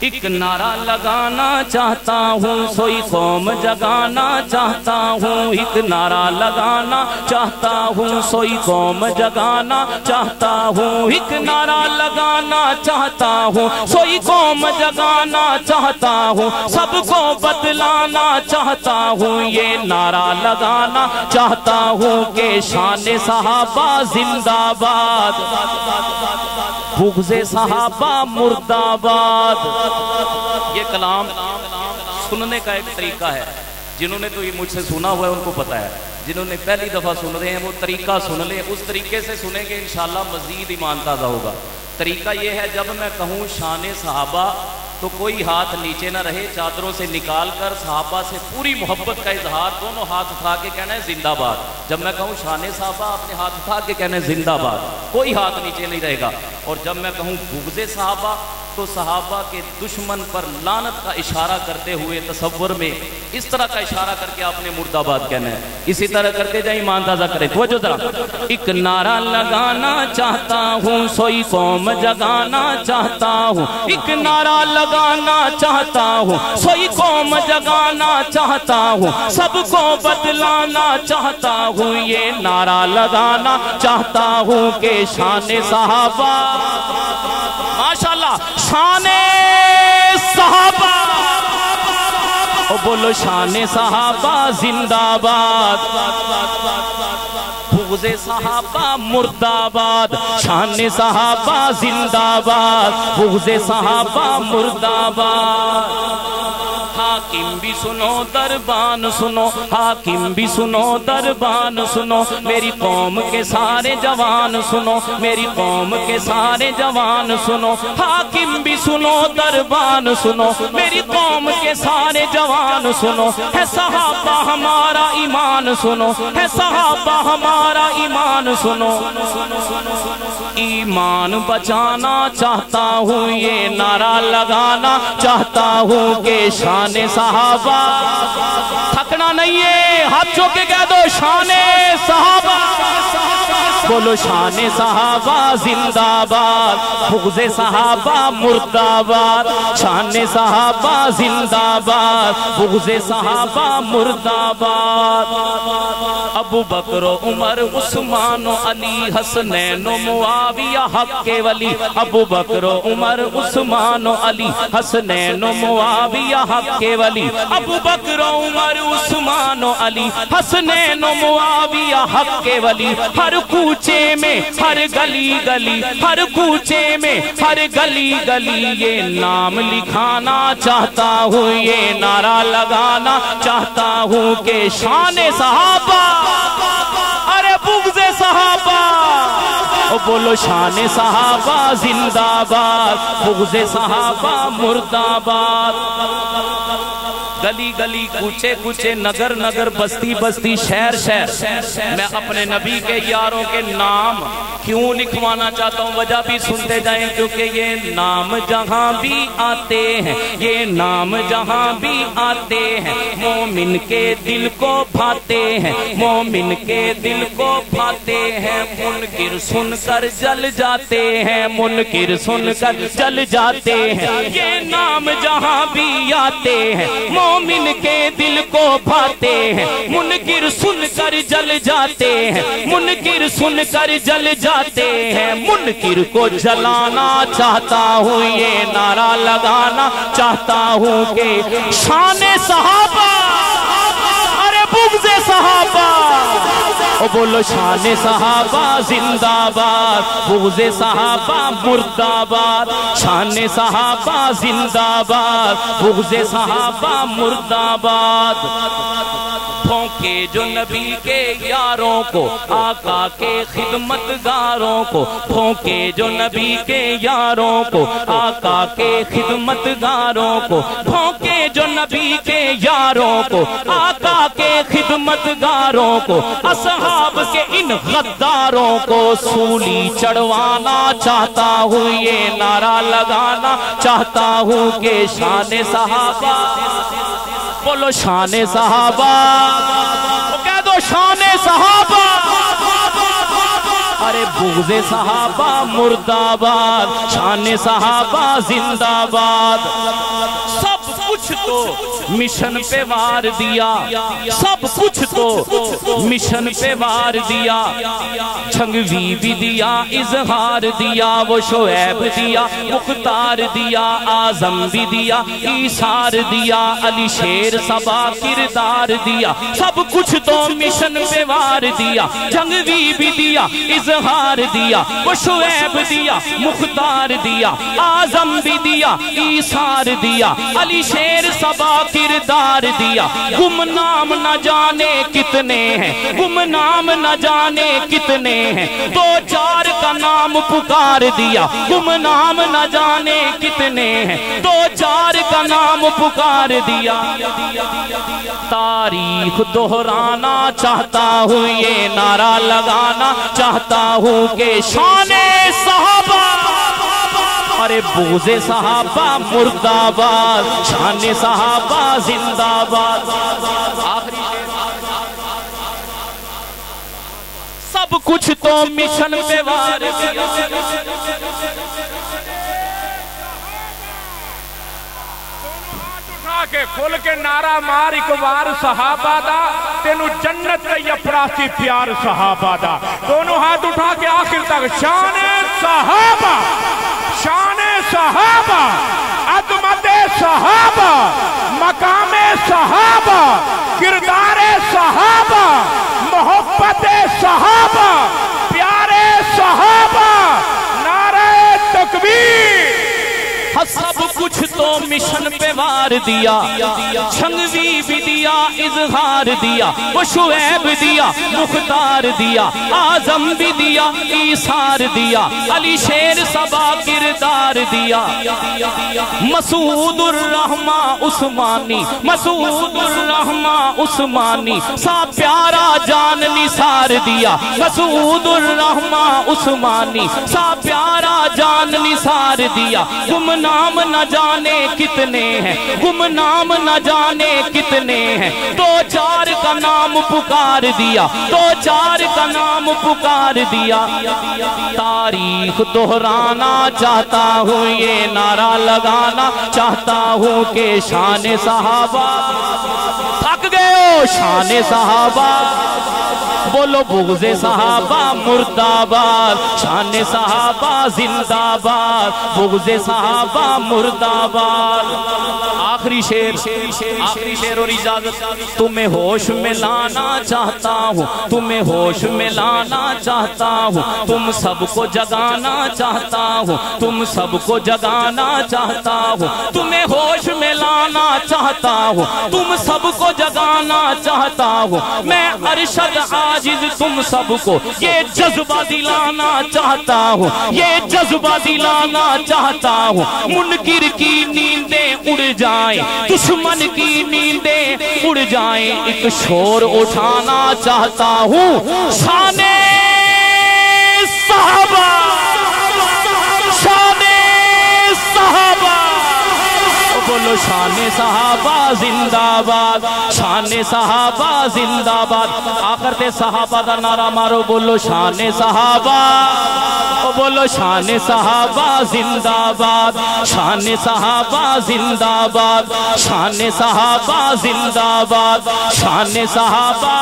ایک نعرہ لگانا چاہتا ہوں سوئی قوم جگانا چاہتا ہوں، ایک نعرہ لگانا چاہتا ہوں سوئی قوم جگانا چاہتا ہوں، ایک نعرہ لگانا چاہتا ہوں سوئی قوم جگانا چاہتا ہوں، سب کو بدلانا چاہتا ہوں، یہ نعرہ لگانا چاہتا ہوں کہ شان صحابہ زندہ باد، بغض صحابہ مرد آباد۔ یہ کلام سننے کا ایک طریقہ ہے، جنہوں نے تو یہ مجھ سے سنا ہوا ہے ان کو پتہ ہے، جنہوں نے پہلی دفعہ سن رہے ہیں وہ طریقہ سن لیں، اس طریقے سے سنیں گے انشاءاللہ مزید ایمان تازہ ہوگا۔ طریقہ یہ ہے جب میں کہوں شان صحابہ تو کوئی ہاتھ نیچے نہ رہے، چادروں سے نکال کر صحابہ سے پوری محبت کا اظہار، دونوں ہاتھ اٹھا کے کہنا ہے زندہ باد۔ جب میں کہوں شان صحابہ اپنے ہاتھ اٹھا کے کہنا ہے زندہ باد، کوئی ہاتھ نیچے نہیں رہے گا۔ اور جب میں کہوں بغض صحابہ تو صحابہ کے دشمن پر لعنت کا اشارہ کرتے ہوئے تصور میں اس طرح کا اشارہ کر کے آپ نے مرد آباد کہنا ہے، اسی طرح کرتے جائیں ایمان تازہ کریں۔ توجہ ذرا، ایک نعرہ لگانا چاہتا ہوں سوئی قوم جگانا چاہتا ہوں، ایک نعرہ لگانا چاہتا ہوں سوئی قوم جگانا چاہتا ہوں، سب کو بدلانا چاہتا ہوں، یہ نعرہ لگانا چاہتا ہوں کہ شان صحابہ، ماشاءاللہ شان صحابہ، او بولو شان صحابہ زندہ باد، بغض صحابہ مرد آباد، شان صحابہ زندہ باد، بغض صحابہ مرد آباد۔ حاکم بھی سنو دربان سنو، حاکم بھی سنو دربان سنو، میری قوم کے سارے جوان سنو، میری قوم کے سارے جوان سنو، حاکم بھی سنو دربان سنو، میری قوم کے سارے جوان سنو، ہے صحابہ ہمارا ایمان سنو، ہے صحابہ ہمارا ایمان سنو، ایمان بچانا چاہتا ہوں، یہ نعرہ لگانا چاہتا ہوں کہ شان صحابہ، تھکنا نہیں ہے، ہاتھ چوک کے کہہ دو شان صحابہ، بولو شان صحابہ زندہ باد، بغض صحابہ مرد آباد، شان صحابہ زندہ باد، بغض صحابہ مرد آباد۔ ابو بکر و عمر عثمان و علی حسنین و معاویہ حق کے ولی، ابو بکر و عمر عثمان و علی حسنین و معاویہ حق کے ولی، ابو بکر و عمر عثمان و علی حسنین و معاویہ حق کے ولی، ہر کوچے میں ہر گلی گلی، ہر کوچے میں ہر گلی گلی یہ نام لکھانا چاہتا ہوں، یہ نعرہ لگانا چاہتا ہوں کہ شان صحابہ، ارے بغض صحابہ، بولو شان صحابہ زندہ باد، بغض صحابہ مرد آباد۔ گلی گلی کوچے کوچے نگر نگر بستی بستی شہر شہر میں اپنے نبی کے یاروں کے نام کیوں لکھوانا چاہتا ہوں، وجہ بھی سنتے جائیں، کیونکہ یہ نام جہاں بھی آتے ہیں، یہ نام جہاں بھی آتے ہیں مومن کے دل کو بھاتے ہیں، مومن کے دل کو بھاتے ہیں، منکر سن کر جل جاتے ہیں، منکر سن کر جل جاتے ہیں، یہ نام جہاں بھی آتے ہیں مومن کے دل کو بھاتے ہیں، منکر سن کر جل جاتے ہیں، منکر سن کر جل جاتے ہیں، منکر کو جلانا چاہتا ہوں، یہ نعرہ لگانا چاہتا ہوں کہ شان صحابہ، ارے بغض صحابہ، او بولو شان صحابہ زندہ باد، بغض صحابہ مرد آباد، شان صحابہ زندہ باد، بغض صحابہ مرد آباد۔ پھونکے جو نبی کے یاروں کو، آقا کے خدمتگاروں کو، پھونکے جو نبی کے یاروں کو، آقا کے خدمتگاروں کو، پھونکے جو نبی کے یاروں کو، آقا کے خدمتگاروں کو، اصحاب کے ان غداروں کو سولی چڑھوانا چاہتا ہوں، یہ نعرہ لگانا چاہتا ہوں کہ شان صحابہ، بولو شان صحابہ، کہہ دو شان صحابہ، ارے بغض صحابہ مرداباد، شان صحابہ زندہ باد۔ سب کچھ تو مشن پہ وار دیا، سب کچھ تو مشن پہ وار دیا، جھنگوی بھی دیا، اظہار دیا، وہ شعیب دیا، مختار دیا، اعظم بھی دیا، ایثار دیا، علی شیر صبا کردار دیا، سب کچھ تو مشن پہ وار دیا، جھنگوی بھی دیا، اظہار دیا، وہ شعیب دیا، مختار دیا، اعظم بھی دیا، ایثار دیا، علی شیر صبا کردار دیا۔ گمنام نہ جانے کتنے ہیں، گمنام نہ جانے کتنے ہیں، دو چار کا نام پکار دیا۔ گمنام نہ جانے کتنے ہیں، دو چار کا نام پکار دیا۔ تاریخ دہرانا چاہتا ہوں، یہ نعرہ لگانا چاہتا ہوں کہ شان صحابہ، ارے بغض صحابہ مرداباد، شان صحابہ زندہ باد۔ آخری سب کچھ تو مشن پہ وار دیا۔ کے کھل کے نعرہ مار ایک بار صحابہ دا، تینو جنت یا پراسی پیار صحابہ دا۔ دونوں ہاتھ اٹھا کے آخر تک شان صحابہ، شان صحابہ، عظمت صحابہ، مقام صحابہ، کردار صحابہ، محبت صحابہ، پیارے صحابہ، نعرہ تکبیر۔ سب کچھ تو مشن پہ وار دیا، چھنگوی بھی دیا، اظہار دیا، وہ شعیب دیا، مختار دیا، اعظم بھی دیا، ایثار دیا، علی شیر صبا کردار دیا۔ مسعود الرحمن عثمانی، مسعود الرحمن عثمانی، سا پیارا جان نثار دیا۔ مسعود الرحمن عثمانی، سا پیارا جان نثار دیا۔ گمنام نہ جانے کتنے ہیں، گمنام نہ جانے کتنے ہیں، دو چار کا نام پکار دیا، دو چار کا نام پکار دیا۔ تاریخ دہرانا چاہتا ہوں، یہ نعرہ لگانا چاہتا ہوں کہ شان صحابہ، تھک گئے ہو شان صحابہ، بولو بغض صحابہ مرداباد، شان صحابہ زندہ باد، بغض صحابہ مرداباد۔ آخری شیر، آخری شیر اور اجازت۔ تمہیں ہوش میں لانا چاہتا ہوں، تمہیں ہوش میں لانا چاہتا ہوں، تم سب کو جگانا چاہتا ہوں، تم سب کو جگانا چاہتا ہوں، تمہیں ہوش میں لانا چاہتا ہوں، تم سب کو جگانا چاہتا ہوں۔ میں ارشد عاجز تم سب کو یہ جذبہ دلانا چاہتا ہوں، یہ جذبہ دلانا چاہتا ہوں۔ منکر کی نیندیں اڑ جائیں، دشمن کی نیندیں اڑ جائیں، ایک شور اٹھانا چاہتا ہوں۔ شان صحابہ، شان صحابہ، بولو شان صحابہ زندہ باد، شان صحابہ زندہ باد۔ آخر تے صحابہ دا نعرہ مارو، بولو شان صحابہ، بولو شان صحابہ زندہ باد، شان صحابہ زندہ باد، شان صحابہ زندہ باد، شان صحابہ